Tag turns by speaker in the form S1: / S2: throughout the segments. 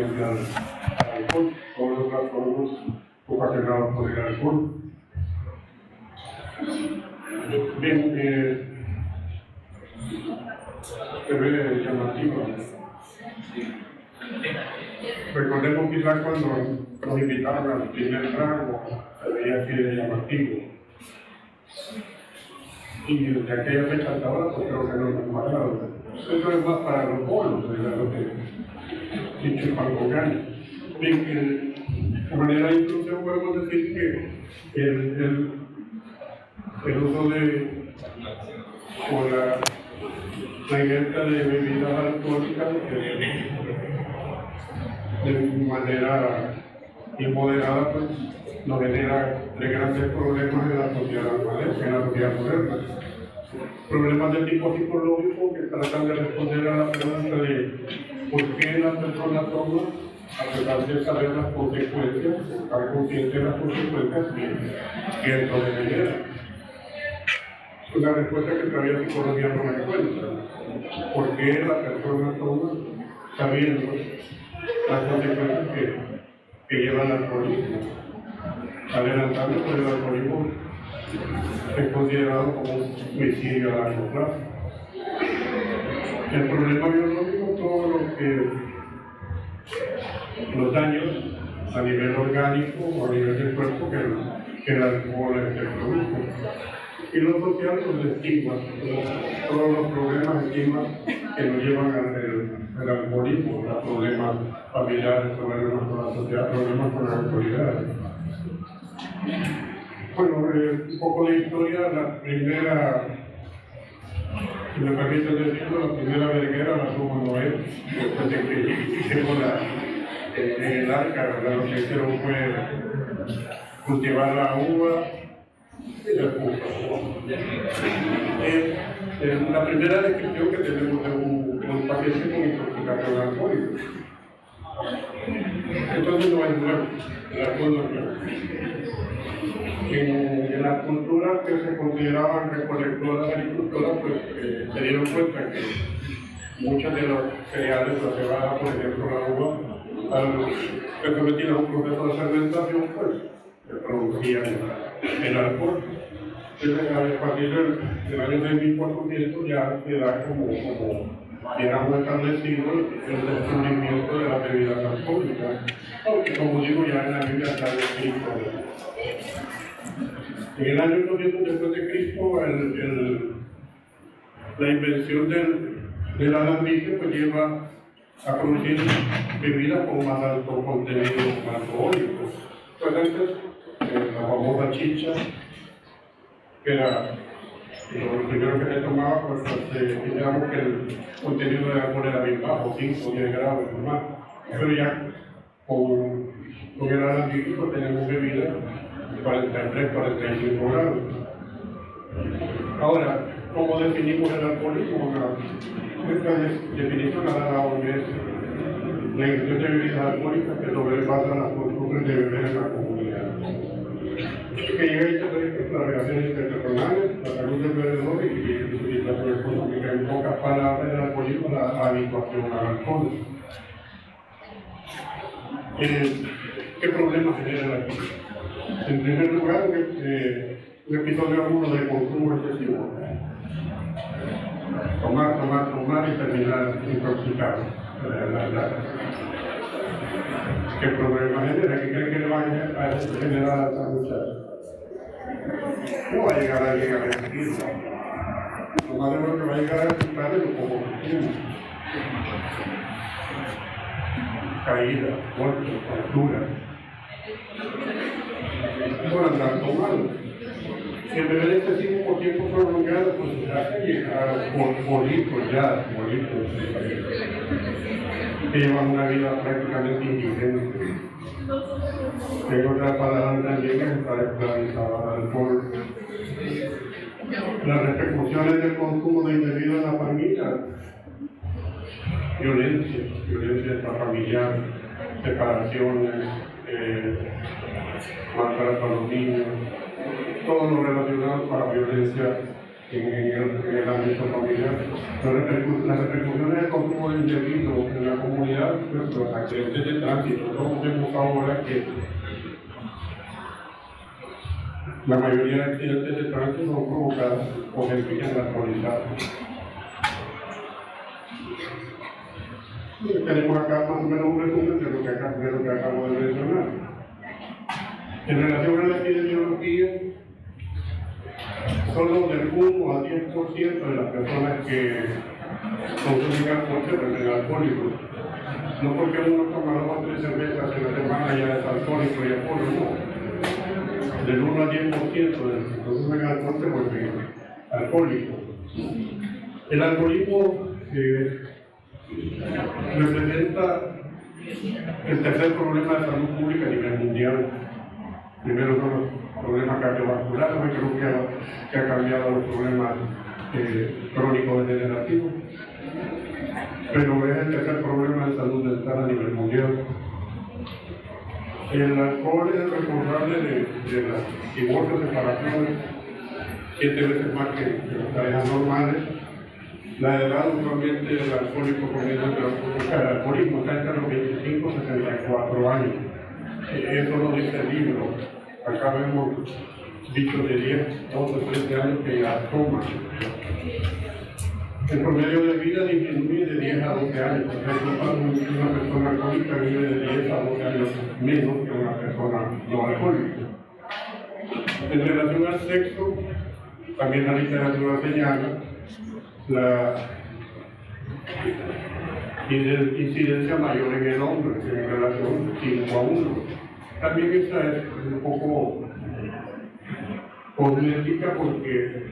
S1: solamente al alcohol, todos los trastornos ocasionados por el alcohol. Bien, se ve llamativo. Recordemos quizás cuando nos invitaron al primer trago, se veía así de llamativo. Y de aquella fecha hasta ahora, pues creo que no hemos pasado. Eso es más para los bolos, de lo que dicho pan con ganas. Bien, de manera de instrucción podemos decir que el uso de, o la ingesta de bebidas alcohólicas de manera inmoderada, pues, nos genera de grandes problemas en la sociedad moderna. Problemas de tipo psicológico que tratan de responder a la pregunta de por qué las personas toman, a pesar de saber las consecuencias, estar conscientes de las consecuencias que esto le genera. Una respuesta que todavía psicología no me encuentra. ¿Por qué la persona toma sabiendo las consecuencias que lleva al alcoholismo? Adelantando, pues el alcoholismo es considerado como un suicidio a largo plazo. El problema biológico, todo lo que los daños a nivel orgánico o a nivel del cuerpo que el alcohol produce. Y lo social, pues el estigma, todos los problemas, estigmas que nos llevan al alcoholismo, los problemas familiares, problemas con la sociedad, problemas con las autoridades. Bueno, un poco de historia, la primera, si me permiten decirlo, la primera verguera la tuvo Noé, después de que hicimos en el arca, ¿verdad? Lo que hicieron fue cultivar la uva y el jugo. La primera descripción que tenemos de un paciente con intoxicación alcohólica. Entonces no es nuevo, el alcohol no es nuevo. En las culturas que se consideraban recolectoras agricultoras, pues se dieron cuenta que muchas de los cereales, la cebada, por ejemplo, la uva, al ser sometidas a un proceso de fermentación, pues producían el alcohol. Entonces, a partir del año de 1400 ya queda como digamos establecido el descubrimiento de las bebidas alcohólicas, aunque como digo ya en la Biblia está descrito. En el año 800 después de Cristo, la invención del alambique pues lleva a producir bebidas con más alto contenido alcohólico. Pues antes, la famosa chicha, que era lo primero que se tomaba, pues digamos que el contenido de alcohol era bien bajo, 5 o 10 grados más. Pero ya con el alambique pues tenemos bebidas 43, 45 grados. Ahora, ¿cómo definimos el alcoholismo? Esta definición la da la OMS. La ingestión de bebidas alcohólicas que sobrepasa las costumbres de beber en la comunidad. Que llega a interferir las relaciones interpersonales, la salud del bebedor y su situación económica. En pocas palabras, el alcoholismo es la habituación al alcohol. ¿Qué problemas genera el alcohol? En primer lugar, un episodio agudo de consumo excesivo. Tomar y terminar intoxicado. ¿Qué problema genera? ¿Qué creen que le va a generar a esta muchacha? No va a llegar a alguien a resistirlo. Lo más de lo que va a llegar a resultar es un poco consumo. Caída, golpes, fracturas. Por andar tomando. Si el beber excesivo por tiempo prolongado, pues hace llegar bolitos que llevan una vida prácticamente indigente. En otras palabras, también es estar esclavizado al alcohol. Las repercusiones del consumo de indebido en la familia, violencia intrafamiliar, separaciones, maltrato a los niños, todo lo relacionado con la violencia en el ámbito familiar. Las repercusiones del consumo indebido en la comunidad, pues, los accidentes de tránsito, todos vemos ahora que la mayoría de accidentes de tránsito son provocados por gente que anda alcoholizada. Tenemos acá más o menos un resumen de lo que acabo de mencionar. En relación a la epidemiología, solo del 1 al 10% de las personas que consumen alcohol se vuelven alcohólicos. No porque uno toma 2 o 3 cervezas en la semana ya es alcohólico y alcohólico, no. Del 1 al 10% de los que consumen alcohol se vuelven alcohólicos. El alcoholismo representa el tercer problema de salud pública a nivel mundial. Primero son los problemas cardiovasculares, creo que ha cambiado los problemas crónicos degenerativos, pero es el tercer problema de salud mental a nivel mundial. El alcohol es el responsable de las divorcios, separaciones, 7 veces más que las parejas normales. La edad usualmente del alcohólico comienza el alcoholismo está entre los 25 y 64 años. Eso lo dice el libro. Acá vemos bichos de 10, 12, 13 años que ya toman. El promedio de vida disminuye de 10 a 12 años. Por ejemplo, una persona alcohólica vive de 10 a 12 años menos que una persona no alcohólica. En relación al sexo, también la literatura señala la incidencia mayor en el hombre en relación 5 a 1. También esa es un poco cosmética porque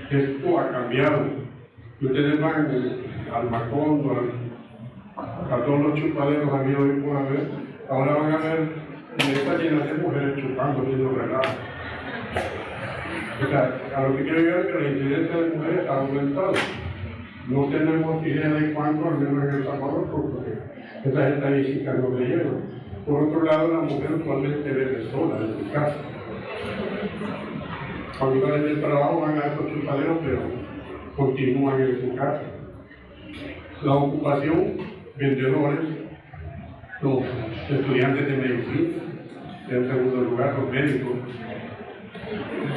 S1: esto ha cambiado. Ustedes van al Macondo, a todos los chupaderos amigos y por haber, ahora van a ver mesas llenas de mujeres chupando, viendo relajo. O sea, a lo que quiero llegar es que la incidencia de mujeres ha aumentado. No tenemos idea de cuánto, al menos en El Salvador, porque esas estadísticas no se llevan. Por otro lado, la mujer usualmente vive sola en su casa. Cuando salen del trabajo van a estos chupaderos, pero continúan en su casa. La ocupación, vendedores, los estudiantes de medicina, en segundo lugar, los médicos.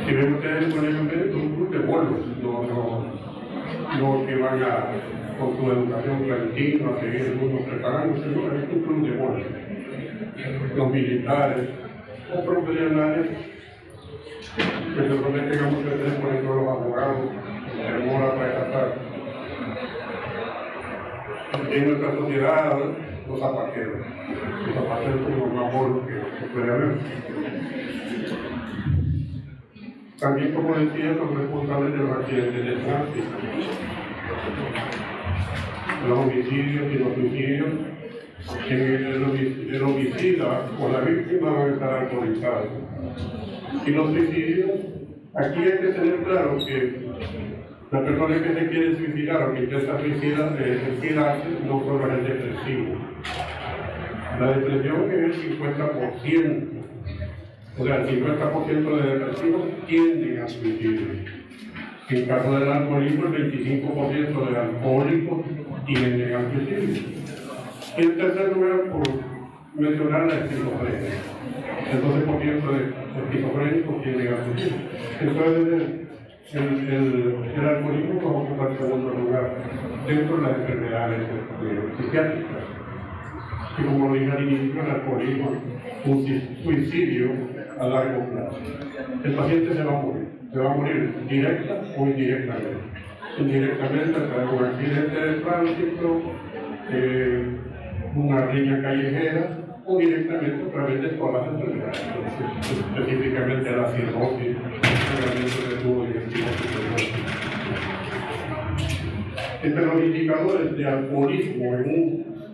S1: Si ven ustedes el colegio médico, un club de bolos, no que van con su educación clandestina a seguir el mundo preparándose, no, es un club de bolos. Los militares, los profesionales, que se prometen a muchos veces, por ejemplo, los abogados, demora para casar. En nuestra sociedad, los zapateros son los más bolos que puede haber. También, como decía, son responsables de los accidentes de tránsito, los homicidios y los suicidios. El homicida o la víctima van a estar alcoholizados. Y los suicidios, aquí hay que tener claro que la persona que se quiere suicidar o que intenta suicidarse no solo es el depresivo. La depresión es el 50%. O sea, el 50% de depresivos tienden a suicidio. En caso del alcoholismo, el 25% de alcohólicos tienden al suicidio. Y en tercer lugar, por mencionar la esquizofrenia. El 12% de esquizofrénicos tienden al suicidio. Entonces, el alcoholismo va a ocupar el segundo lugar dentro de las enfermedades psiquiátricas. Y como lo dije al inicio, el alcoholismo es un suicidio a largo plazo. El paciente se va a morir directa o indirectamente. Indirectamente a través de un accidente de tránsito, una riña callejera, o directamente a través de todas las enfermedades, específicamente la cirrosis, el tratamiento de tubo digestivo superior. Entre los indicadores de alcoholismo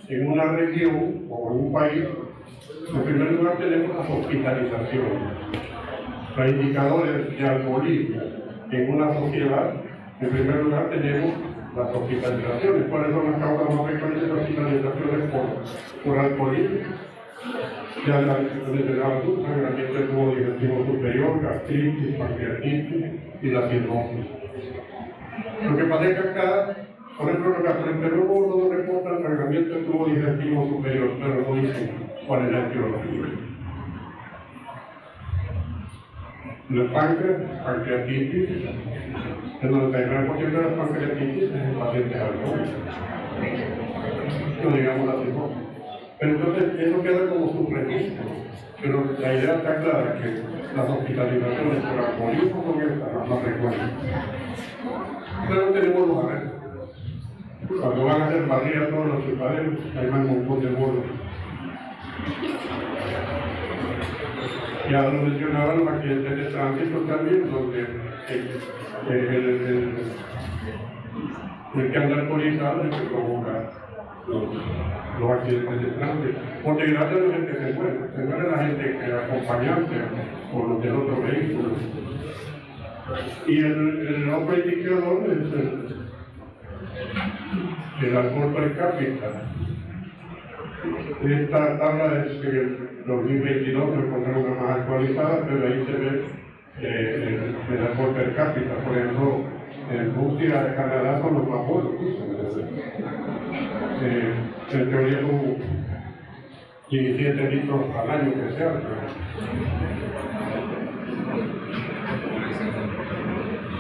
S1: en una región o en un país, en primer lugar tenemos las hospitalizaciones. Los indicadores de alcoholismo en una sociedad, en primer lugar tenemos las hospitalizaciones. ¿Cuáles son las causas más frecuentes de hospitalizaciones por alcoholismo? Ya desde la adulta, sangramiento del tubo digestivo superior, gastritis, pancreatitis y la cirrosis. Lo que pasa es que acá, por ejemplo, los gastroenterólogos no reportan sangramiento del tubo digestivo superior, pero no dicen cuál es la etiología. El páncreas, pancreatitis, el 99% de las pancreatitis es en pacientes alcohólicos, no digamos la cirrosis. Pero entonces eso queda como subregistro, pero la idea está clara que las hospitalizaciones por alcoholismo son estas, las más frecuentes. Pero tenemos los arrestos. Cuando van a hacer barriga todos los ciudadanos, hay un montón de bolos. Ya lo mencionaban los accidentes de tránsito también, donde el que anda alcoholizado es el que provoca los accidentes de tránsito. Por desgracia la gente se muere la gente que es acompañante o los del otro vehículo. Y el otro indicador es el alcohol per cápita. Esta tabla es que en 2022 se encontró una más actualizada, pero ahí se ve el alcohol per cápita. Por ejemplo, en Rusia de Canadá son los más buenos. En teoría son 17 litros al año que se hace.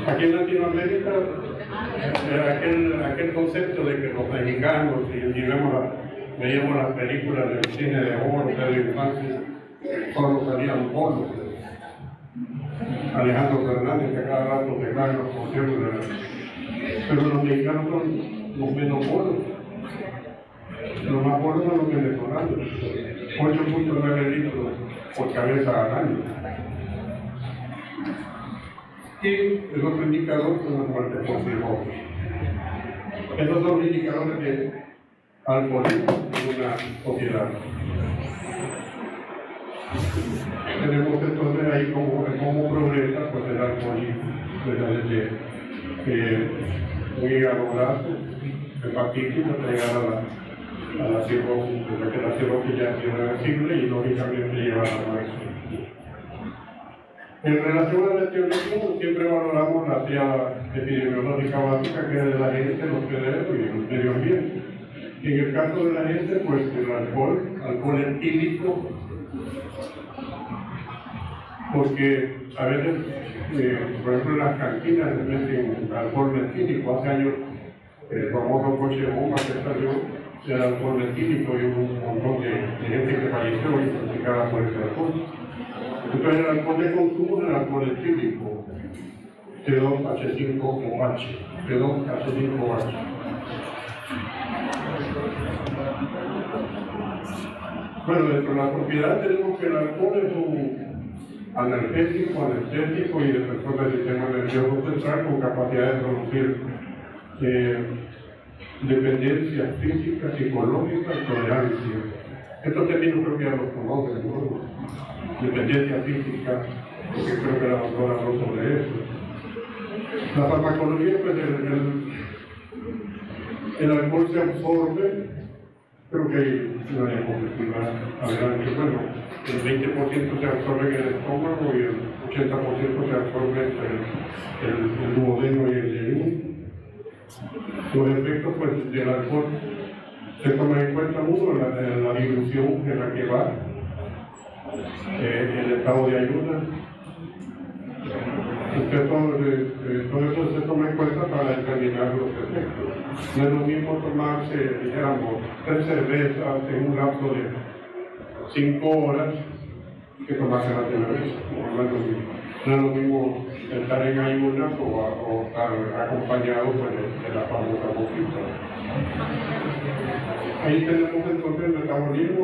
S1: Aquí en Latinoamérica, aquel concepto de que los mexicanos, si veíamos las películas del cine de oro, de la infancia, solo salían bolos. Alejandro Fernández, que a cada rato se caen los conciertos. Pero los mexicanos son los menos bolos. Los más bolos son los venezolanos. 8.9 litros por cabeza al año. Y el otro indicador son las muertes por cirrosis. Estos son los indicadores de alcoholismo en una sociedad. Tenemos entonces ahí cómo progresa pues, el alcoholismo, desde un hígado graso, hepatitis, hasta llegar a la cirrosis, desde que la cirrosis ya es irreversible y lógicamente lleva a la muerte. En relación a la etiología, siempre valoramos la triada epidemiológica básica, que es de la gente, los PDR y el medio ambiente. Y en el caso de la gente, pues el alcohol etílico, porque a veces, por ejemplo, en las cantinas se meten alcohol metílico. Hace años, el famoso coche bomba que salió era alcohol metílico y hubo un montón de gente que falleció intoxicada por ese alcohol. Entonces el alcohol de consumo es el alcohol etílico, C2H5OH, C2H5OH. Bueno, dentro de la propiedad tenemos que el alcohol es un analgésico, anestésico y defensor del sistema nervioso central con capacidad de producir dependencia física, psicológica y tolerancia. Estos términos creo que ya los conocen, ¿no? Dependencia física, porque creo que la doctora habló sobre eso. La farmacología, pues el alcohol se absorbe, creo que hay una diapositiva adelante. Bueno, el 20% se absorbe en el estómago y el 80% se absorbe entre el duodeno y el yeyún. Los efectos pues, del alcohol se toman en cuenta uno, la dilución en la que va, el estado de ayuda. Todo eso se toma en cuenta para determinar los efectos. No es lo mismo tomarse, dijéramos, 3 cervezas en un lapso de 5 horas que tomarse la primera vez. No es lo mismo estar en ayunas o estar acompañado de la famosa boquita. Ahí tenemos entonces el metabolismo.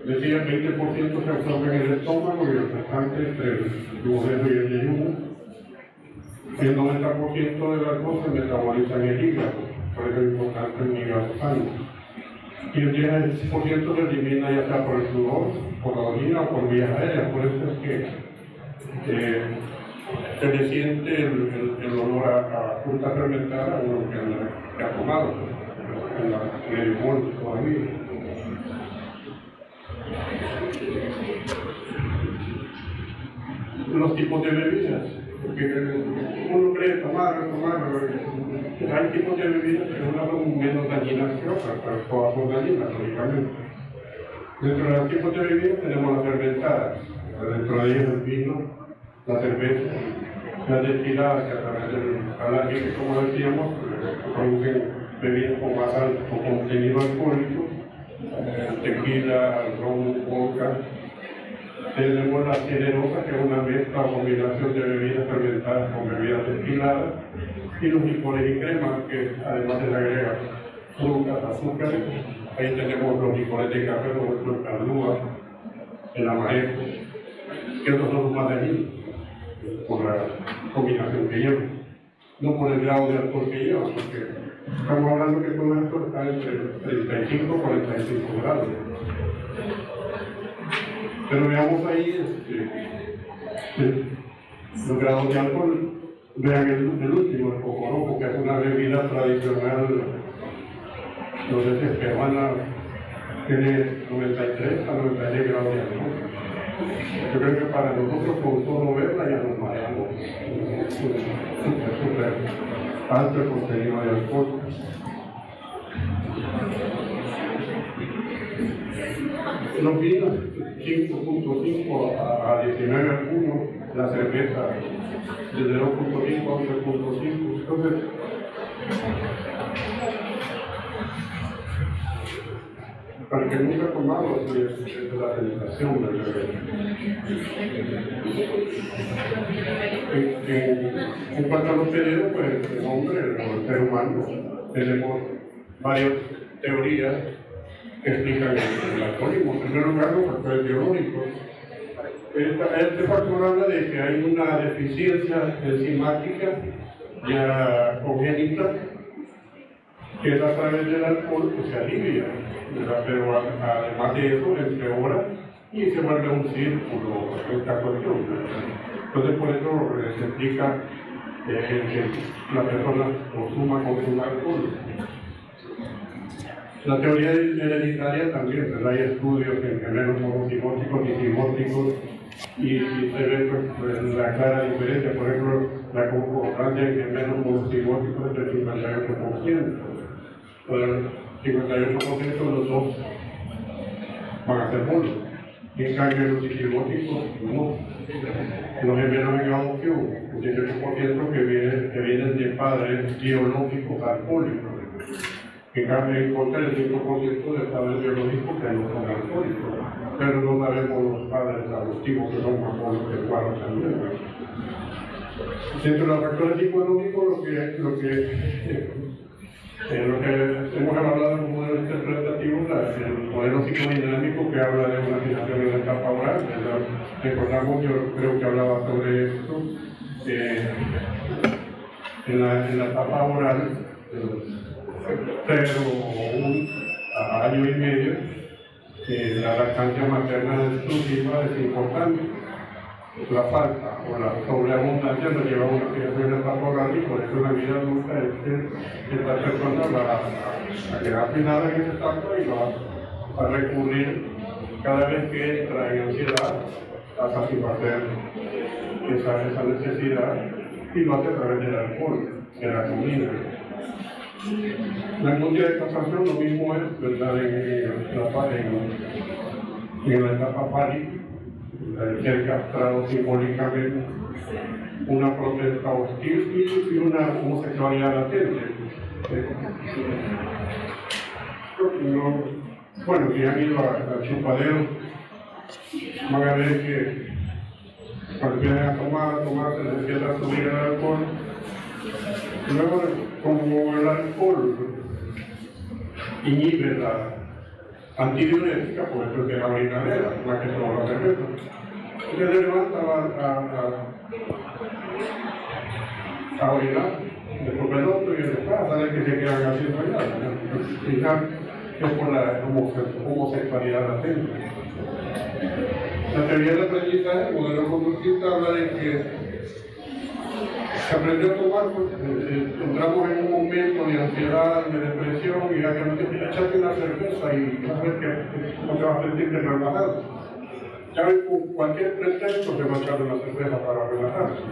S1: Decía el 20% se absorbe en el estómago y el restante entre el duodeno y el yeyún. El 90% del alcohol se metaboliza en el hígado, por eso es importante el hígado sano. Y el 10% se elimina ya sea por el sudor, por la orina o por vías aéreas. Por eso es que se le siente el olor a fruta fermentada a uno que ha tomado en el bol todavía. Los tipos de bebidas. Porque uno cree tomar, hay tipos de bebidas que unas son menos dañinas que otras, pero todas son dañinas, lógicamente. Dentro de los tipos de bebidas tenemos las fermentadas, dentro de ellas el vino, la cerveza, las destiladas, que a través del alargue, como decíamos, producen bebidas con más alto contenido alcohólico, tequila, ron, vodka. Tenemos la generosa, que es una mezcla o combinación de bebidas fermentadas con bebidas destiladas, y los licores y cremas, que además se le agrega frutas, azúcares. Ahí tenemos los licores de café, por ejemplo, el cardúa, el amaretto, que estos son los más dañinos por la combinación que llevan, no por el grado de alcohol que llevan, porque estamos hablando que todo esto está entre 35 y 45 grados. Pero veamos ahí los grados de alcohol. Vean el último, el cocoroco, que es una bebida tradicional, no sé si es peruana, tiene 93 a 96 grados de alcohol. Yo creo que para nosotros, con solo verla, ya nos mareamos. Súper alto el contenido de alcohol. Los vinos 5.5 a 19 al 1, la cerveza de 0.5 a 11.5. Entonces, para el que nunca ha tomado, es la sensación del bebé. En cuanto a los pedidos, pues el hombre, el ser humano, tenemos varias teorías que explican el alcoholismo. En primer lugar, los factores biológicos. Este factor habla de que hay una deficiencia enzimática ya congénita, que es a través del alcohol que se alivia, pero además de eso empeora y se vuelve un círculo esta cuestión. Entonces por eso se explica que la persona consuma alcohol. La teoría hereditaria también, ¿verdad? Hay estudios en gemelos monocigóticos y cigóticos y se ve pues, la clara diferencia. Por ejemplo, la concordancia en gemelos monocigóticos es del 58%. El 58% de los dos van a ser buenos. En cambio, en los cigóticos, no. Los gemelos en adopción, un 18% que vienen de padres biológicos alcohólicos. En cambio, en contra del 5% de padres biológicos que no son alcohólicos, pero no sabemos los padres adoptivos que son alcohólicos de cuadros también. Dentro de los factores psicológicos, lo que hemos evaluado como modelo interpretativo, el modelo psicodinámico que habla de una situación en la etapa oral. Recordamos, yo creo que hablaba sobre esto, en la etapa oral, 0 o 1 año y medio, la lactancia materna exclusiva es importante. La falta o la sobreabundancia nos lleva a una criación en etapa oral y por eso en la vida adulta esta persona va a quedar afinada en esa etapa y va a recurrir cada vez que entra en ansiedad a satisfacer esa necesidad y lo hace a través del alcohol, de la comida. La angustia de castración lo mismo es, ¿verdad? En la etapa fálica, el ser castrado simbólicamente, una protesta hostil y una homosexualidad latente. Bueno, si han ido al chupadero, van a ver que cuando empiezan a tomar, se les empieza a subir el alcohol. Luego, como el alcohol inhibe la antidiurética, por eso es que la orinadera, la que toma la cerveza. Se levanta a orinar, después del otro y después sale que se quedan haciendo allá. Quizás es por la homosexualidad latente. La teoría del aprendizaje, el modelo conductista, habla de que se aprendió a tomar, pues, entramos en un momento de ansiedad, de depresión, y hay que echarte una cerveza y vas a ver que no te vas a sentir de relajado. Ya ven, con cualquier pretexto se va a echar una cerveza para relajarse.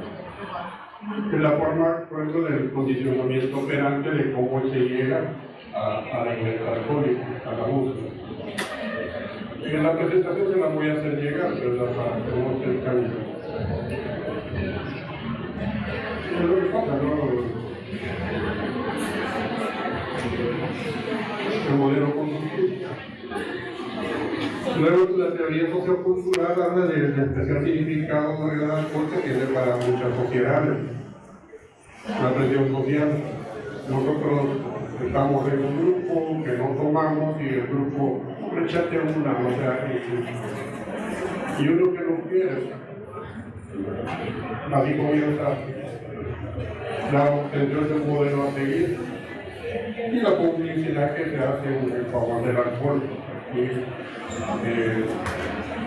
S1: Es la forma, por ejemplo, del condicionamiento operante de cómo se llega a la ingesta alcohólica, a la búsqueda. En la presentación se la voy a hacer llegar, ¿verdad? Para que no se camino. Es lo que pasa, ¿no? El modelo conductista. Luego, la teoría sociocultural habla del especial significado por el alcohol que tiene para muchas sociedades. La presión social. Nosotros estamos en un grupo que no tomamos y el grupo rechate una, o sea, y uno que no quiere. Así comienza la obtención del modelo a seguir y la publicidad que se hace en favor del alcohol.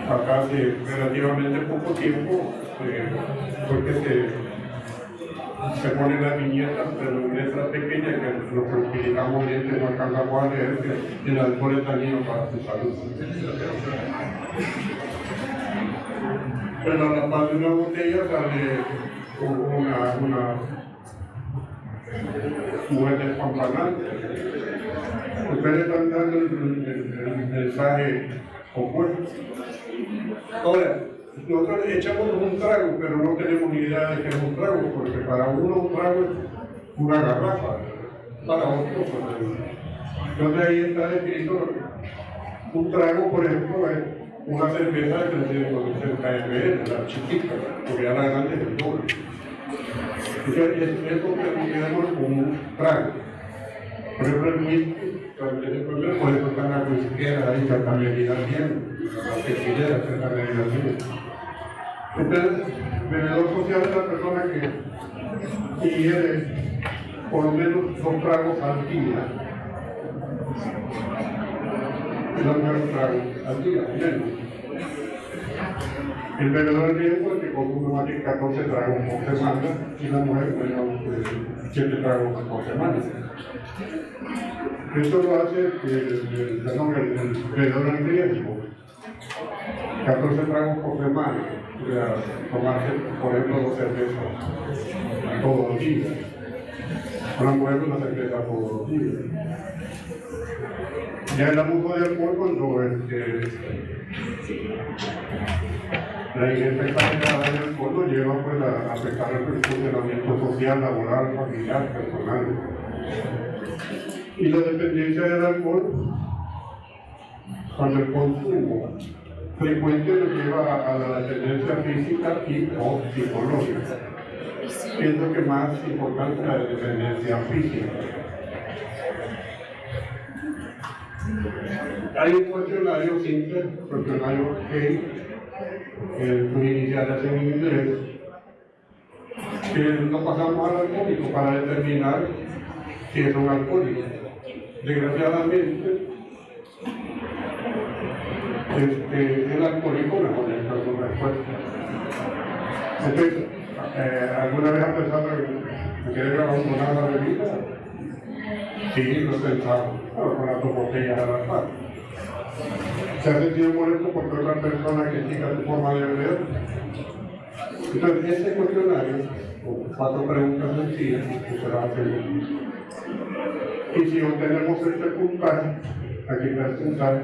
S1: Acá hace relativamente poco tiempo porque se ponen las viñetas, pero en letras pequeñas que los que utilizamos lentes no alcanzamos a leer que el alcohol es dañino para su salud. Pero a la par de una botella sale una mujer despampanante. Ustedes están dando el mensaje opuesto. Ahora, nosotros echamos un trago, pero no tenemos ni idea de qué es un trago, porque para uno un trago es una garrafa, para otro, pues, entonces ahí está descrito un trago, por ejemplo, es una cerveza de 360 ml, la chiquita, porque ya la grande es el doble. Entonces, eso tenemos como un trago. Por ejemplo, el whisky, por eso están las whiskeras ahí, que también irán bien, las tequileras que también irán bien. Entonces, bebedor social es la persona que ingiere por lo menos 2 tragos al día. Es la mujer trago al día, menos. El bebedor riesgo es que consume más de 14 tragos por semana y la mujer menos 7 tragos por semana. Esto lo hace el bebedor en riesgo, 14 tragos por semana, o sea, tomarse, por ejemplo, 2 cervezas todos los días. Una mujer una cerveza todos los días. Ya el abuso de alcohol cuando la ingesta exagerada del alcohol lo lleva pues, a afectar el funcionamiento social, laboral, familiar, personal. Y la dependencia del alcohol, cuando el consumo frecuente lo lleva a la dependencia física y o psicológica. Siendo que más importante la dependencia física. Hay un cuestionario simple, cuestionario Key, sus iniciales en inglés, que lo pasamos al alcohólico para determinar si es un alcohólico. Desgraciadamente, el alcohólico no conecta su respuesta. Entonces, ¿alguna vez ha pensado en querer abandonar la bebida? Sí, lo he pensado, pero con las 2 botellas a la par. ¿Se ha sentido molesto porque otra persona critica su forma de beber? Entonces, ese cuestionario, con 4 preguntas sencillas, que se las hacemos. Y si obtenemos este puntaje, aquí está el puntaje,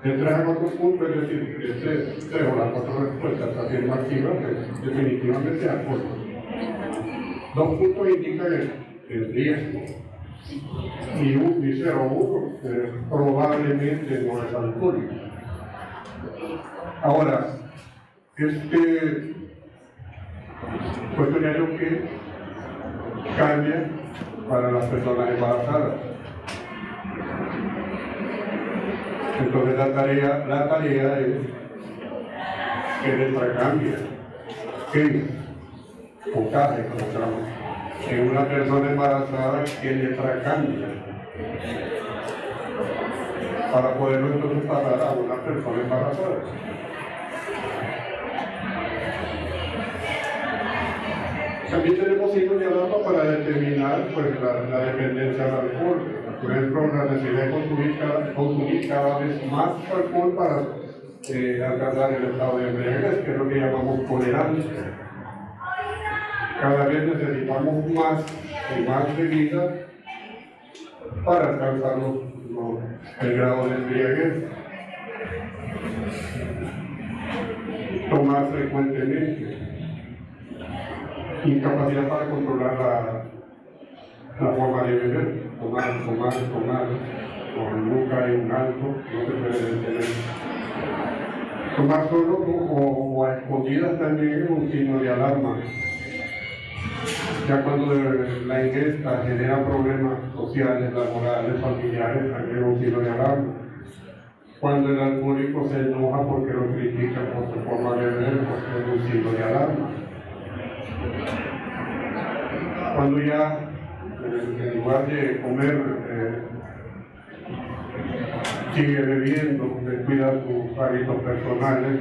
S1: de 3 a 4 puntos, es decir, 3 o las 4 respuestas afirmativas, que definitivamente es alcohol. 2 puntos indican el riesgo. Y 0 o 1 probablemente no es alcohólico. Ahora, este cuestionario que cambia para las personas embarazadas. Entonces la tarea es que letra cambia, que puntaje, como se llama. En una persona embarazada, ¿qué letra cambia? Para poderlo entonces pasar a una persona embarazada. También tenemos signos de alarma para determinar pues, la dependencia al alcohol. Por ejemplo, la necesidad de consumir cada vez más alcohol para alcanzar el estado de embriaguez, que es lo que llamamos tolerancia. Cada vez necesitamos más y más bebidas para alcanzar el grado de embriaguez. Tomar frecuentemente, incapacidad para controlar la forma de beber, tomar, o nunca hay un alto, no se puede detener. Tomar solo o a escondidas también es un signo de alarma. Ya cuando la ingesta genera problemas sociales, laborales, familiares, también es un signo de alarma. Cuando el alcohólico se enoja porque lo critican por su forma de beber, pues es un signo de alarma. Cuando ya, en lugar de comer, sigue bebiendo, descuida sus hábitos personales,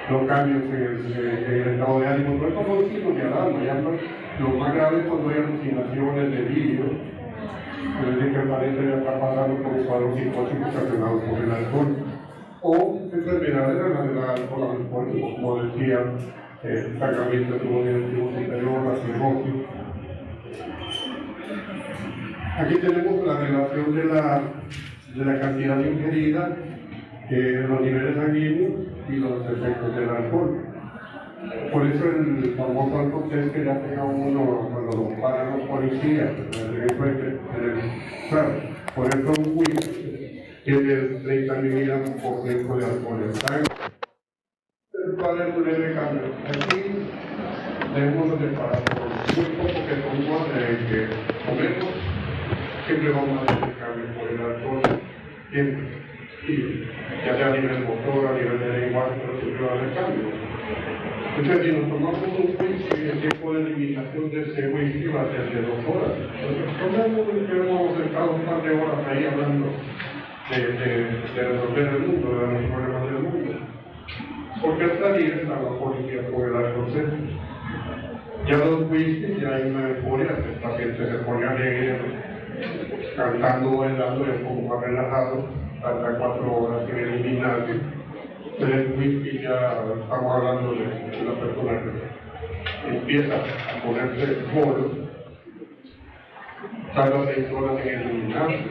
S1: los cambios en el estado de ánimo, no es como un signo de alarma. Ya lo más grave es cuando hay alucinaciones, delirios, es decir, que el paciente ya está pasando por un cuadro psicótico ocasionado por el alcohol, o enfermedades relacionadas con el alcohol, como decía, sacramiento de tubo digestivo superior, la cirrosis. Aquí tenemos la relación de la cantidad ingerida, los niveles sanguíneos y los efectos del alcohol. Por eso el famoso alcohol test que ya tenga uno cuando lo paran los policías, claro, por eso un whisky tiene 30 miligramos% de alcohol en sangre. ¿Cuál es un leve cambio? Aquí debemos de parar por muy poco que somos que comemos, siempre vamos a hacer cambio por el alcohol, siempre. Y ya sea a nivel motor, a nivel de lenguaje, pero siempre va a haber cambio. Entonces, si nos tomamos un whisky, el tiempo de limitación de ese whisky va a ser de 2 horas. Entonces, hemos estado un par de horas ahí hablando de resolver el mundo, de los problemas del mundo. Porque al salir estaba policía por el alcohol. Ya los whiskies, ya hay una euforia, el paciente se pone alegre, cantando, bailando y un poco más relajado, hasta 4 horas sin eliminarse. En el whisky ya estamos hablando de una persona que empieza a ponerse bolo, tarda 6 horas en eliminarse.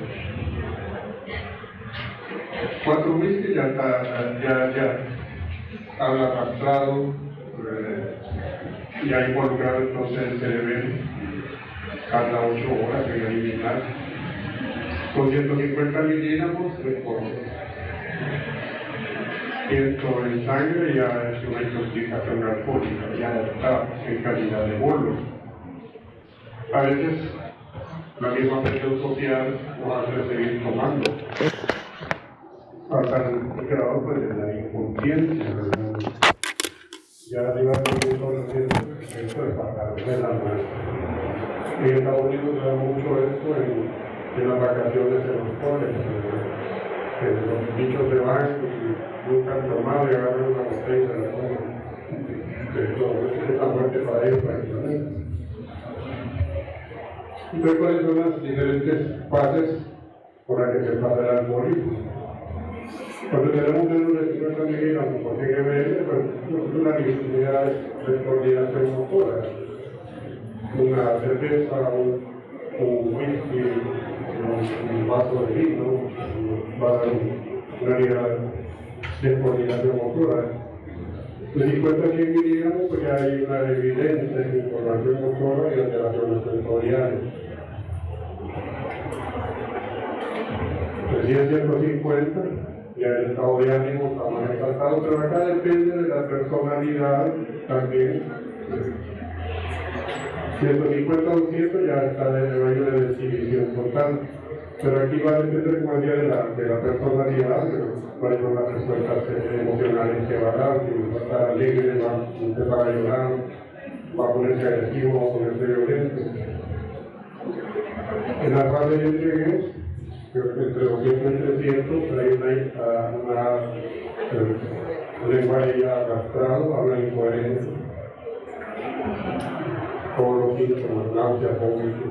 S1: 4 whisky ya han arrastrado, ya involucrado entonces el cerebro, cada 8 horas en eliminarse. Con 150 miligramos por 100 en sangre ya es una intoxicación alcohólica, ya está en calidad de bolo. A veces la misma presión social nos hace seguir tomando hasta el grado pues, de la inconsciencia. Ya arriba de todo eso es para de la mano. En Estados Unidos se da mucho esto en las vacaciones en los colegios. Los bichos se van y nunca han tomado y agarran una botella y se la toman. Es la muerte para ellos prácticamente. Entonces, ¿cuáles son las diferentes fases por las que se pasa el alcoholismo? Cuando tenemos menos de 50 miligramos por 100 ml, pues una necesidad de coordinación motora. Una cerveza, un whisky, un vaso de vino, va a dar una unidad de coordinación motora. De 50 a 100 miligramos, pues ya hay una evidencia de información motora y alteraciones sensoriales. De 100 a 150, ya el estado de ánimo está más exaltado, pero acá depende de la personalidad también. 150 o 200 ya está en el baño de exhibición total, pero aquí va a depender, como decía, de la personalidad, cuáles son las respuestas emocionales que va a dar, si va a estar alegre, va a empezar a llorar, va a ponerse agresivo, va a ponerse violento. En la fase de entregues, entre 200 y 300 hay un lenguaje ya arrastrado, habla incoherencia, todos los síntomas, náusea, vómito.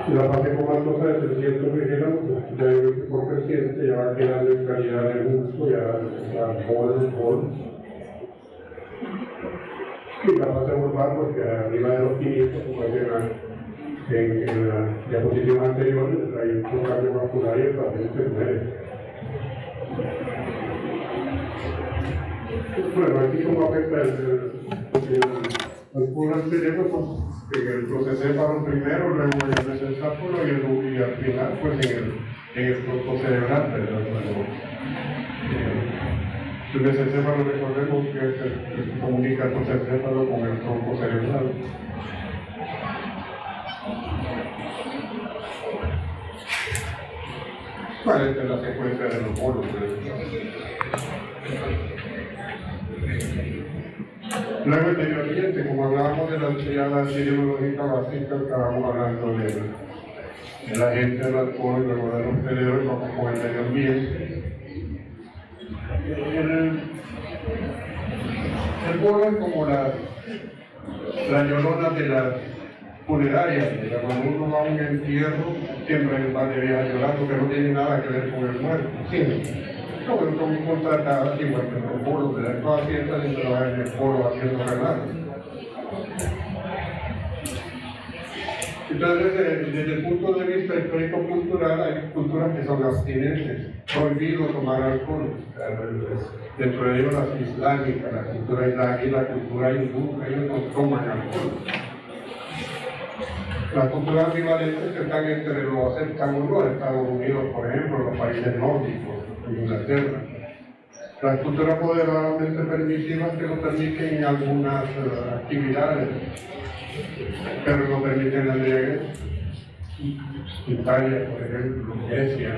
S1: Si la fase con más cosa de 300 miligramos, ya yo creo que por creciente ya va quedando en calidad de gusto, ya bol. Y la fase urbana, porque arriba de los 500, como en la diapositiva anterior, hay un cambio vascular y el paciente muere. Bueno, aquí como afecta el pulmón cerebro, pues en el procesépalo primero, luego ya el mesencepalo y al final, pues en el tronco cerebral, ¿verdad? El mesencéfalo, recordemos que es el que comunica el procesépalo con el tronco cerebral. ¿Cuál es la secuencia de los polos? Luego el medio ambiente, como hablábamos de la triada epidemiológica básica, estábamos hablando de la gente, del alcohol, luego de los peleadores, vamos con el medio ambiente. El polo es como la llorona de las funerarias. Cuando uno va a un entierro, siempre va de viaje llorando, que no tiene nada que ver con el muerto. Sí. No, son contratadas igual que los polos, de todas fiestas y se va en el polo haciendo relatos. Entonces, desde el punto de vista histórico-cultural, hay culturas que son abstinentes, prohibido tomar alcohol. Dentro de ellos las islámicas, la cultura islámica y la cultura hindú, ellos no toman alcohol. Las culturas ambivalentes están entre los Estados Unidos, por ejemplo, los países nórdicos, Inglaterra. Las culturas moderadamente permisivas que lo permiten en algunas actividades, pero no permiten la embriaguez. Italia, por ejemplo, Grecia.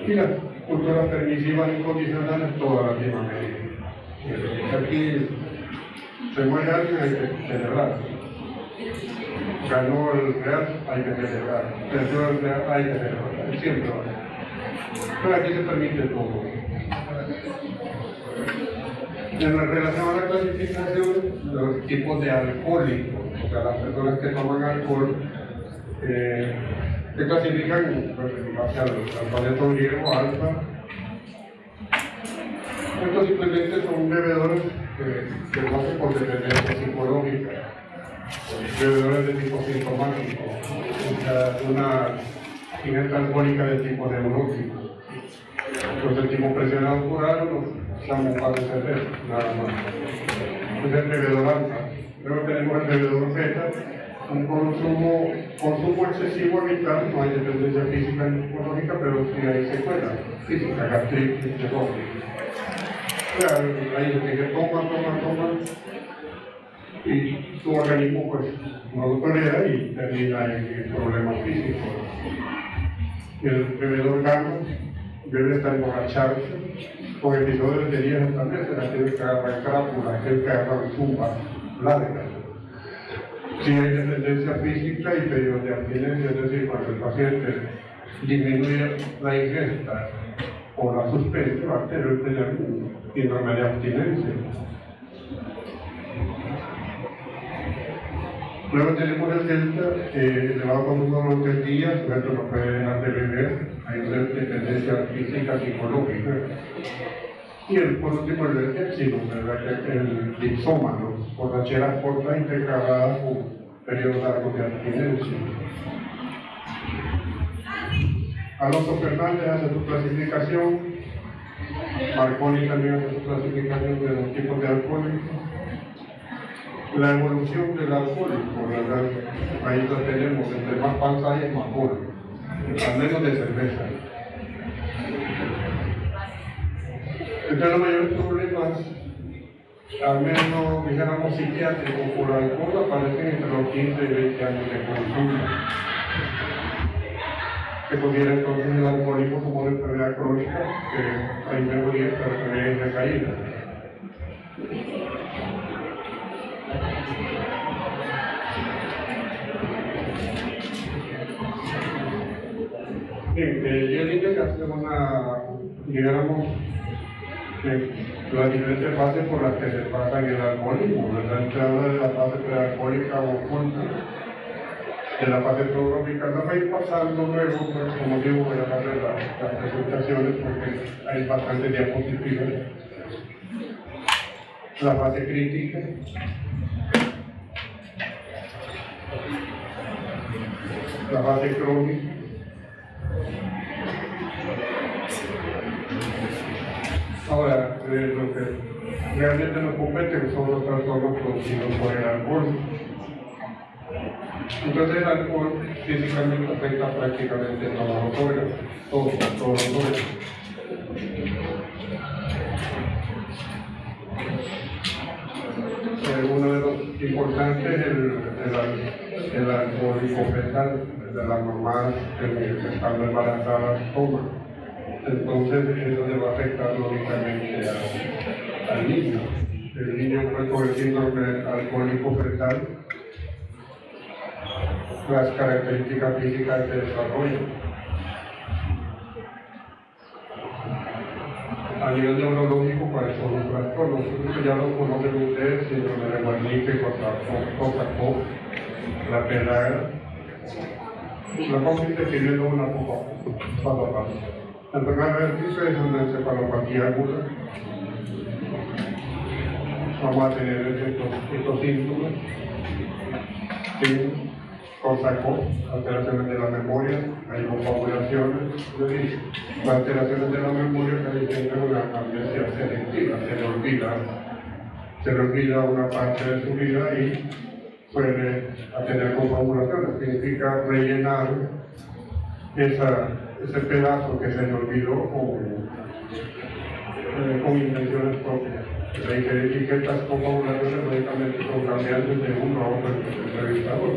S1: Y las culturas permisivas incondicionales, toda Latinoamérica. Aquí se muere alguien, hay que celebrar. Ganó el Real, hay que celebrar. Perdió el Real, hay que celebrar. Siempre va. Pero aquí se permite todo. En relación a la clasificación, los tipos de alcohólicos, o sea, las personas que toman alcohol, se clasifican hacia el alfabeto griego, alfa. Estos simplemente son bebedores que lo hacen por dependencia psicológica, bebedores de tipo sintomático, o sea, una ingesta alcohólica de tipo neurótico. Entonces el tipo presionado por algo, estamos para cerveza, nada más. Es el bebedor alfa. Luego tenemos el bebedor beta, un consumo excesivo vital, no hay dependencia física ni psicológica, pero sí hay secuelas física, gastritis, cirrosis. Hay gente que toma, y su organismo pues no lo tolera y termina en problemas físicos. El bebedor gamma debe estar emborracharse con episodios de días también, se la tiene que agarrar crápula, aquel que agarra zumba larga. Si hay dependencia física y periodos de abstinencia, es decir, cuando el paciente disminuye la ingesta o la suspende, va a tener un síndrome de abstinencia. Luego tenemos el delta, elevado consumo durante el día, el sujeto no puede dejar de beber, hay una dependencia física, psicológica. Y por último el épsilon, el dipsómano, borracheras cortas intercaladas con periodos largos de abstinencia. Alonso Fernández hace su clasificación, Marconi también hace su clasificación de los tipos de alcohólicos. La evolución del alcohólico, ¿verdad? Ahí lo tenemos, entre más panza hay, más alcohol, al menos de cerveza. Entre los mayores problemas, al menos dijéramos psiquiátricos por alcohol, aparecen entre los 15 y 20 años de consumo. Se considera entonces el alcohólico como una enfermedad crónica, que hay mejoría, pero también hay recaída. Bien, yo diría que hace digamos, las diferentes fases por las que se pasa en el alcoholismo, ¿verdad? Se habla de la fase prealcohólica o oculta, de la fase prodrómica, no va a ir pasando luego, pues, como digo, voy a hacer las presentaciones porque hay bastantes diapositivas. La fase crítica, la fase crónica. Ahora, lo que realmente nos compete son los trastornos producidos por el alcohol. Entonces el alcohol físicamente afecta prácticamente todos los órganos, todos los órganos. Uno de los importantes es el alcohólico fetal, de la mamá que estando embarazada toma. Entonces eso le va a afectar lógicamente al niño. El niño pues, con el síndrome alcohólico fetal, las características físicas se desarrollan. A nivel neurológico, ¿cuáles son los trastornos? Ya lo conocen ustedes, síndrome de Wernicke, Korsakoff, la pelagra. La vamos a ir definiendo una poco paso a paso. La enfermedad de Wernicke es una encefalopatía aguda. Vamos a tener estos síntomas. Sí. Korsakoff, alteraciones de la memoria, hay confabulaciones, las alteraciones de la memoria que tienen una amnesia selectiva, se le olvida una parte de su vida y puede tener confabulaciones, significa rellenar ese pedazo que se le olvidó con intenciones propias. Hay que decir que estas confabulaciones lógicamente son cambiantes de uno a otro entrevistador.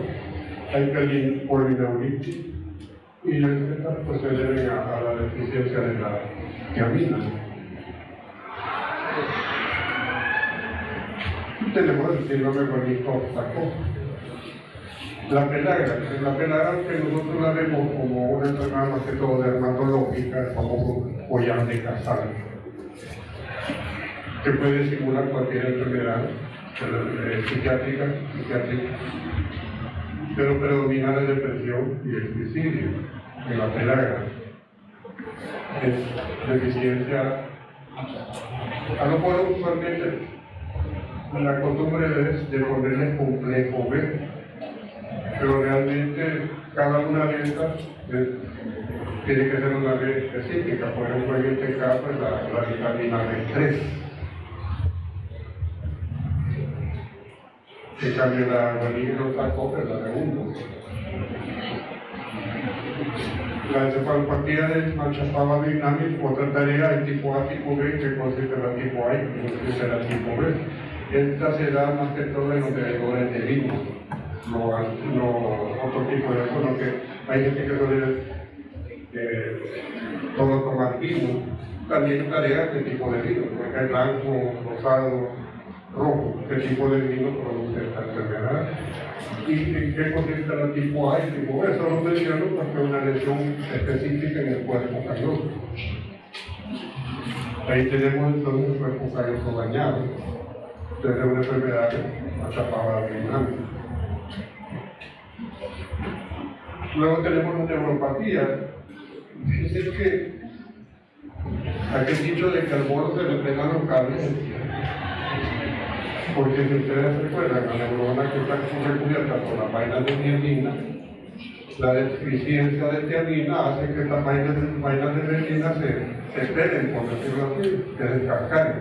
S1: Hay polineuritis y estas pues, se deben a la deficiencia de la tiamina. Tenemos el síndrome de Wernicke-Korsakoff. La pelagra que nosotros la vemos como una enfermedad más que todo dermatológica, el famoso collar de Casal, que puede simular cualquier enfermedad psiquiátrica, pero predomina la depresión y el suicidio en la pelagra. Es deficiencia. A lo mejor usualmente la costumbre es de ponerle complejo B, pero realmente cada una de estas tiene que ser una B específica. Por ejemplo, en este caso es la vitamina B3. En cambio, la Wernicke-Korsakoff es la de 1. La encefalopatía de Manchapava dinámica, otra tarea, el tipo A, tipo B, que consiste en la tipo A y que consiste en la tipo B. Esta se da más que todo en los bebedores de vino, no otro tipo de eso, que hay gente que suele todo tomar vino. También tarea qué tipo de vino, porque hay blanco, rosado, rojo, qué tipo de vino produce esta enfermedad y en qué consiste la tipo A y tipo B. Eso lo menciono porque es una lesión específica en el cuerpo calloso. Ahí tenemos entonces el cuerpo calloso dañado, desde una enfermedad Manchapava dinámica. Luego tenemos la neuropatía. Dice que aquel dicho de que al mono se le pegan los cables. Porque si ustedes recuerdan, la neurona que está recubierta por las vainas de tiamina, la deficiencia de tiamina hace que estas vainas de tiamina se peguen, por decirlo así, se descascaren.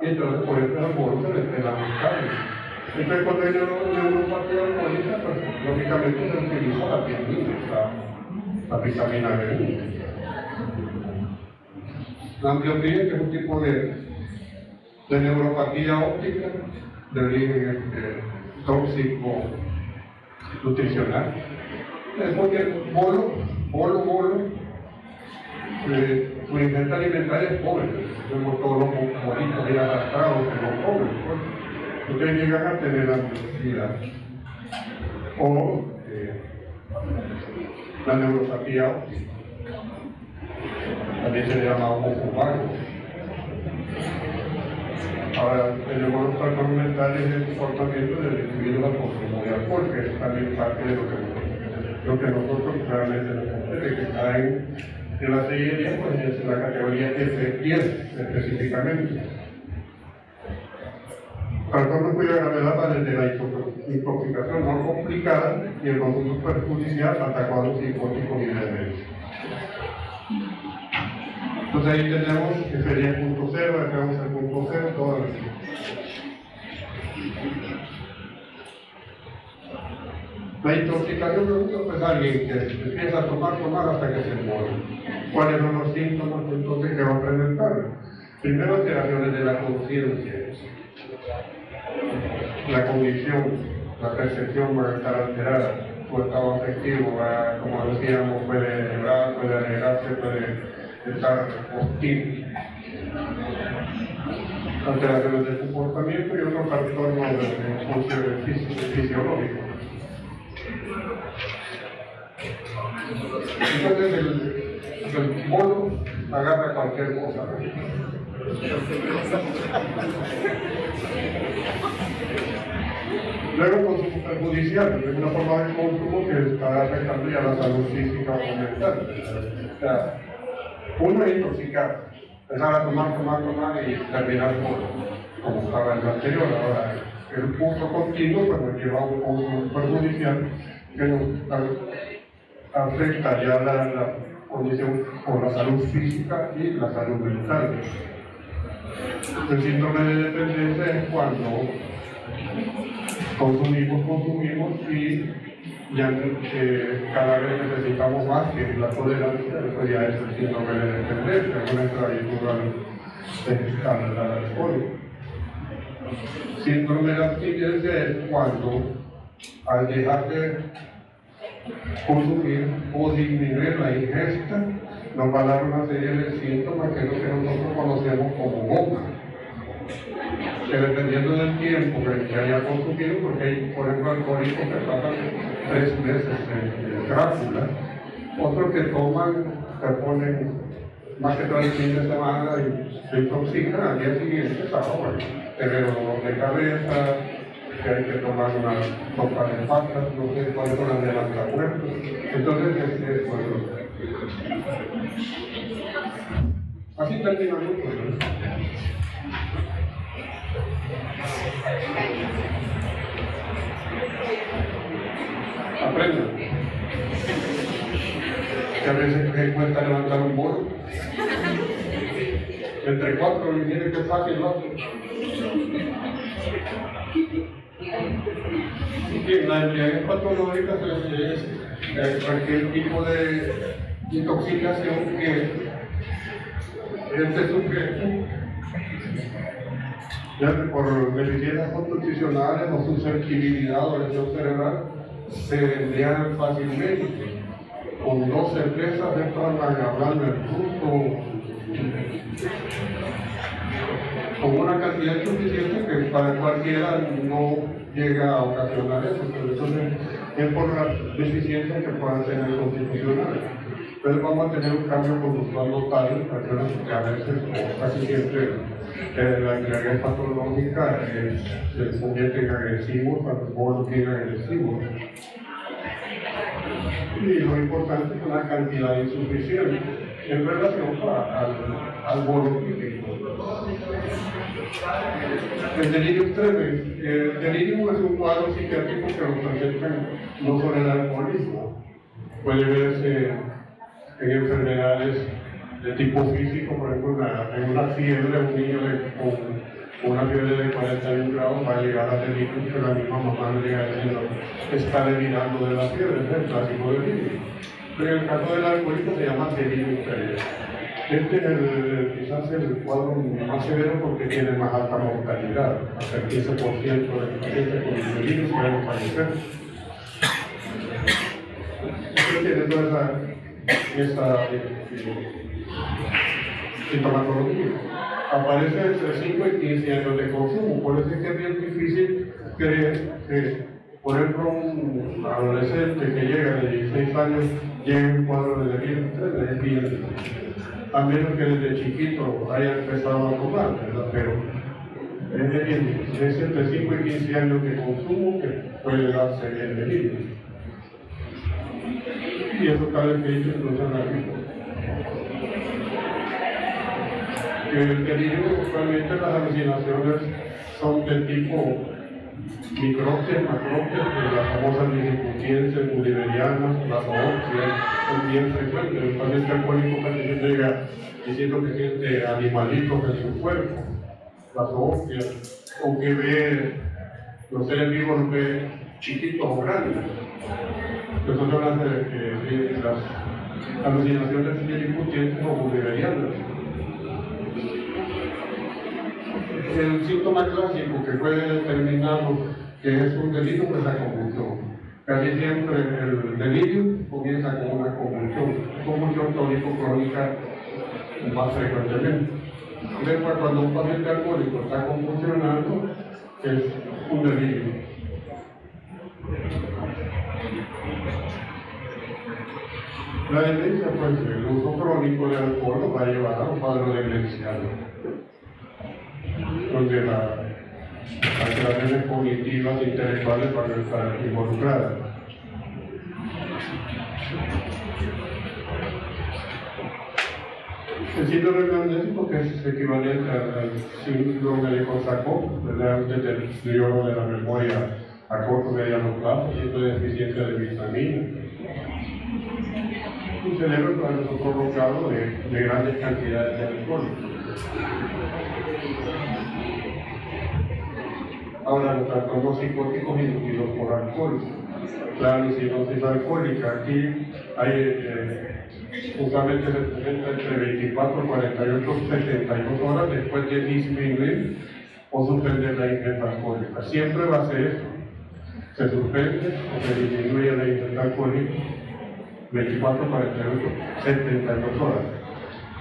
S1: Y entonces por eso al mono se le pegan los cables. Entonces cuando hay neuropatía alcohólica, pues lógicamente se utiliza la tiamina, la vitamina B1. La ambliopía, que es un tipo de neuropatía óptica de origen tóxico nutricional. Es porque su ingesta alimentaria es pobre. Vemos todos los bolitos ahí arrastrados que no comen. Ustedes llegan a tener ansiedad. O la neuropatía óptica. También se le llama ojo vago. Ahora, tenemos los trastornos mentales del comportamiento del individuo al consumo de alcohol, que es también parte de lo que nosotros realmente nos compete, que caen en la seguidilla, pues es la categoría F10 específicamente. Trastorno cuya gravedad va desde la intoxicación no complicada y el consumo perjudicial hasta cuadros psicóticos y demencia. Entonces ahí tenemos que sería el punto cero, acá vamos al punto cero, todas las... La intoxicación pues alguien que empieza a tomar hasta que se muere. ¿Cuáles son los síntomas entonces que va a presentar? Primero, alteraciones de la conciencia. La condición, la percepción va a estar alterada, su estado afectivo va, como decíamos, puede llorar, puede alegrarse, puede estar hostil. Alteraciones del comportamiento y otros trastornos fisiológicos. Entonces el mono agarra cualquier cosa. Luego consumo perjudicial, es una forma de consumo que está afectando ya la salud física o mental. O sea, uno es intoxicar, empezar a tomar y terminar como estaba en el anterior. Ahora, el punto continuo pues nos lleva a un consumo perjudicial que nos afecta ya la condición o la salud física y la salud mental. El síndrome de dependencia es cuando consumimos y ya cada vez necesitamos más que la tolerancia, eso ya es el síndrome de dependencia, es nuestra adicción al alcohol. Síndrome de abstinencia es cuando al dejar de consumir o disminuir la ingesta nos va a dar una serie de síntomas que es lo que nosotros conocemos como goma. Que dependiendo del tiempo que haya consumido, porque hay, por ejemplo, alcohólicos que pasan 3 meses en Drácula, otros que toman, se ponen más que todo el fin de semana y se intoxican, al día siguiente se ahogan, tener dolor de cabeza, que hay que tomar una sopa de patas, no sé cuáles son las de las muertos. Entonces, así terminamos, ¿no? Aprendan. Que a veces me cuesta levantar un bolo. Entre 4 y viene que fácil, ¿no? Y la embriaguez patológica es cualquier tipo de intoxicación que este sujeto, ya por deficiencias nutricionales o susceptibilidad o lesión cerebral, se embriagan fácilmente. Con 2 cervezas entran a hablar del fruto, con una cantidad suficiente que para cualquiera no llega a ocasionar eso, pero entonces es por las deficiencias que puedan tener constitucionales. Entonces vamos a tener un cambio conductual notable, que a veces, o casi siempre, la embriaguez patológica se convierte en agresivo cuando el bolo viene agresivo. Y lo importante es una cantidad insuficiente en relación al bolo típico. El delirium tremens. El delirium es un cuadro psiquiátrico que lo presentan no solo el alcoholismo. Puede verse en enfermedades de tipo físico, por ejemplo, en una fiebre, un niño con una fiebre de 41 grados va a llegar a delirium, que la misma mamá le llega diciendo está delirando de la fiebre, es el clásico delirio. Pero en el caso del alcohólico se llama delirium tremens. Este es quizás el cuadro más severo porque tiene más alta mortalidad, hasta el 15% de pacientes con el delirio pueden fallecer. Entonces tiene toda esa sintomatología. Aparece entre 5 y 15 años de consumo, por eso es que es bien difícil creer que, por ejemplo, un adolescente que llega de 16 años llegue un cuadro de delirio, es bien difícil. A menos que desde chiquito haya empezado a tomar, ¿verdad? Pero es entre 5 y 15 años de consumo que puede darse el delirio. Y eso cada vez que dice no se la que el delirio, usualmente las alucinaciones son de tipo micropsia, macropsia, las famosas disiputiencias bolivarianas, las zoopsias, son bien frecuentes. El paciente alcohólico casi siempre llega diciendo que siente animalitos en su cuerpo, las zoopsias, o que ve los seres vivos, los ve chiquitos o grandes. Esas son las alucinaciones disiputiencias o bolivarianas. El síntoma clásico que fue determinado que es un delirio es la convulsión. Casi siempre el delirio comienza con una convulsión tónico-crónica más frecuentemente. Después, cuando un paciente alcohólico está convulsionando, es un delirio. La demencia, pues, el uso crónico de alcohol nos va a llevar a un cuadro demencial, donde las alteraciones cognitivas e intelectuales van a estar involucradas. El síndrome amnésico, que es equivalente al síndrome de Korsakoff, del deterioro de la memoria a corto y mediano plazo, siendo deficiencia de vitaminas. Un cerebro prolongado de grandes cantidades de alcohol. Ahora, los trastornos psicóticos inducidos por alcohol. La alucinosis alcohólica, aquí hay usualmente se presenta entre 24, 48, 72 horas después de disminuir o suspender la ingesta alcohólica. Siempre va a ser eso. Se suspende o se disminuye la ingesta alcohólica 24, 48, 72 horas.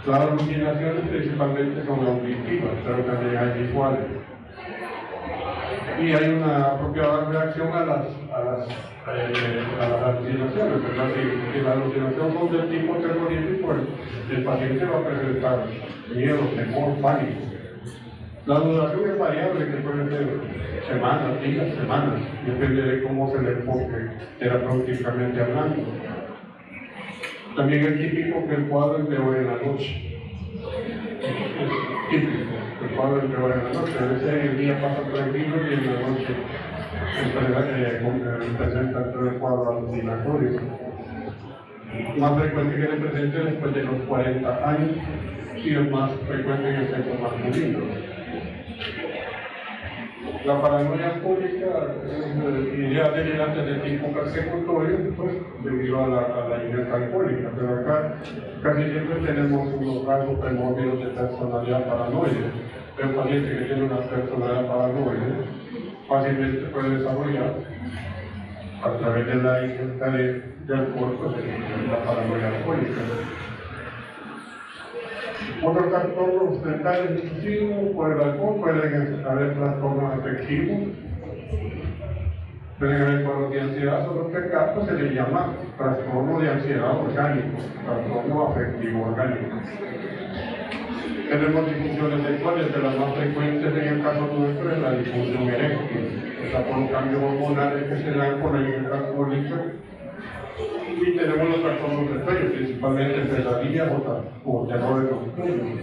S1: Las alucinaciones principalmente son auditivas, pero también hay visuales. Y hay una apropiada reacción a las alucinaciones, ¿verdad? Si las alucinaciones son del tipo terrorífico, el paciente va a presentar miedo, temor, pánico. La duración es variable, que puede ser semanas, días, semanas, depende de cómo se le enfoque terapéuticamente hablando. También es típico que el cuadro empeore en la noche. Es típico, el cuadro empeore en la noche. A veces en el día pasa tranquilo y en la noche presenta el cuadro alucinatorio. Más frecuente que le presente después de los 40 años y es más frecuente en el sexo masculino. La paranoia alcohólica es idea delirante de tipo persecutorio, pues, debido a la ingesta alcohólica, pero acá casi siempre tenemos unos rasgos primordiales de personalidad paranoide. El paciente que tiene una personalidad paranoide fácilmente puede desarrollar a través de la ingesta de alcohol, pues, la paranoia alcohólica. Otros trastornos mentales inducidos por el alcohol pueden haber trastornos afectivos, pueden haber cuadros de ansiedad, solo que acá se le llama trastorno de ansiedad orgánico, trastorno afectivo orgánico. Tenemos disfunciones sexuales, de las más frecuentes en el caso nuestro es la disfunción eréctil, está por los cambios hormonales que se dan con la ingesta alcohólica. Y tenemos los trastornos de sueño, principalmente pesadillas o terrores nocturnos.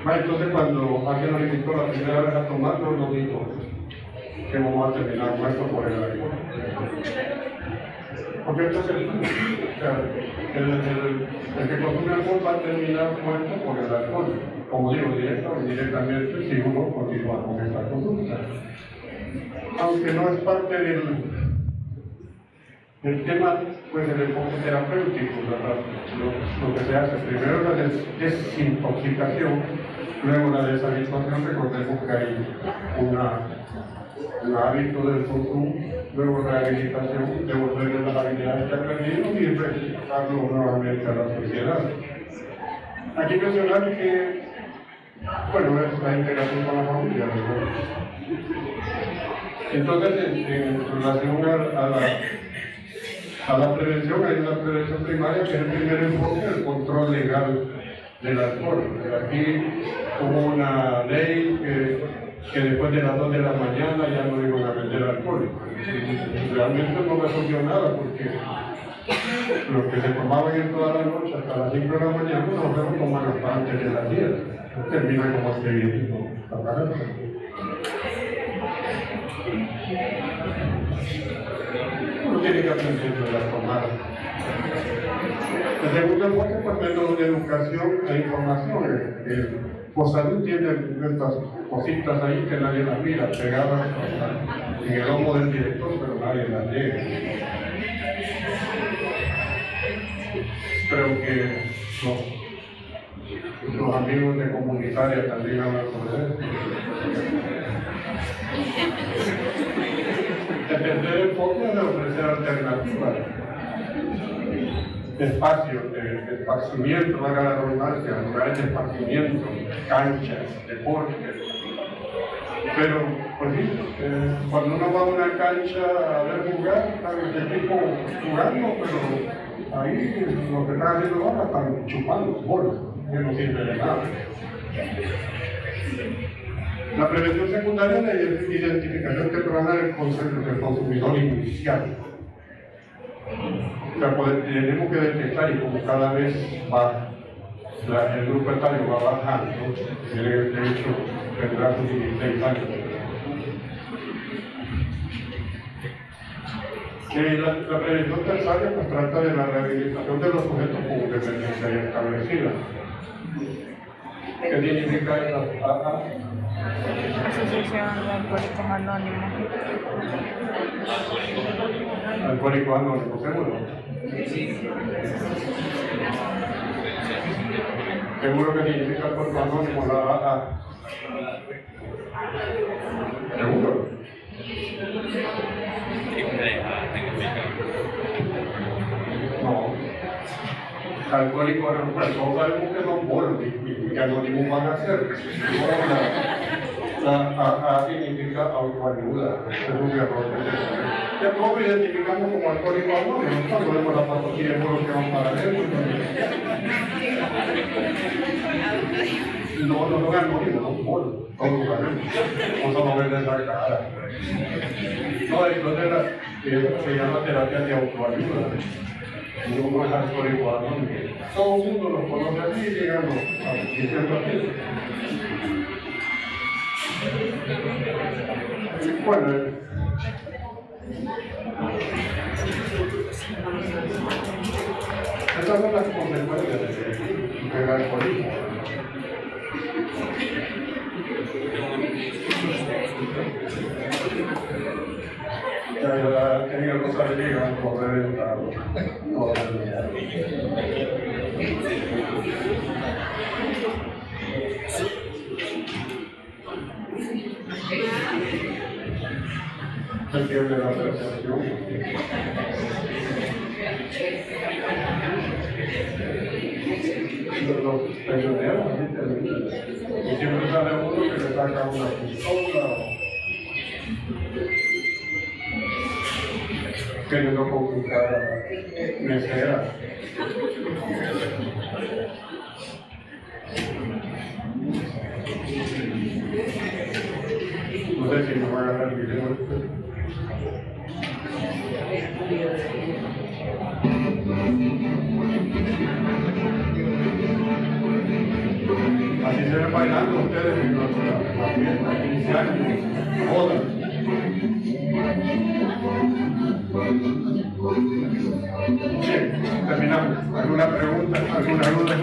S1: Entonces, cuando alguien nos invitó la primera vez a tomar, nos dijo que vamos a terminar muertos por el alcohol. Porque esto es el que consume alcohol va a terminar muerto por el alcohol. Como digo, directa o indirectamente, si uno continúa con esta conducta. Aunque no es parte del tema, pues el enfoque terapéutico, lo que se hace, primero la desintoxicación, luego la deshabituación. Recordemos que hay un hábito del consumo, luego rehabilitación, devolverle las habilidades que ha aprendido y regresarlo nuevamente a la sociedad. Aquí mencionar que, bueno, es la integración con la familia, ¿verdad? Entonces, en relación a la prevención, hay una prevención primaria que es el primer enfoque, el control legal del alcohol. Aquí hubo una ley que que después de las 2 de la mañana ya no iban a vender alcohol. Realmente no resolvió nada porque los que se tomaban en toda la noche hasta las 5 de la mañana no se toman hasta antes de las 10. Termina como este viejito. Uno tiene que aprender a tomar. El segundo enfoque, pues, métodos de educación e información. Salud tiene estas cositas ahí que nadie las mira, pegadas en el lomo del director, pero nadie las lee. Creo que los amigos de comunitaria también hablan sobre eso. El tercer enfoque es de ofrecer alternativas. Espacios de esparcimiento, valga la redundancia, lugares de esparcimiento, canchas, deportes. Pero, pues sí, cuando uno va a una cancha a ver jugar, están el equipo jugando, pero ahí lo que están haciendo ahora están chupando bolas, que no sirve de nada. La prevención secundaria es la identificación temprana del consumidor inicial. O sea, tenemos que detectar, y como cada vez va, el grupo etario va bajando, de hecho tendrá sus 16 años. La prevención terciaria pues trata de la rehabilitación de los sujetos con dependencia ya establecida. ¿Qué significa esa
S2: Asociación de Alcohólicos Anónimos?
S1: Alcohólicos Anónimos, seguro. Seguro que significa Alcohólicos Anónimos la AA. Seguro. No. Alcohólicos Anónimos, todos sabemos que son bolos y que anónimos van a ser. La AA significa autoayuda, es un error. Ya todos identificamos como alcohólicos anónimos, cuando vemos la patología de evolución paralela. No son anónimos, son bolos, todos lo sabemos. No solo ven esa cara. No, entonces se llama terapia de autoayuda. No es alcohólico anónimo. Todo el mundo los conoce así y llegan diciendo así. Bueno, estas son las consecuencias del alcoholismo. Ya tenía los amigos por reventar todo el día. Se pierde la percepción. Los prisioneros, y siempre sale uno que le saca una pistola queriendo conquistar a la mesera. No sé si me va a agarrar el video. Así se ven bailando ustedes en la fiesta, 15 años, bodas. Bien, terminamos. ¿Alguna pregunta? ¿Alguna duda?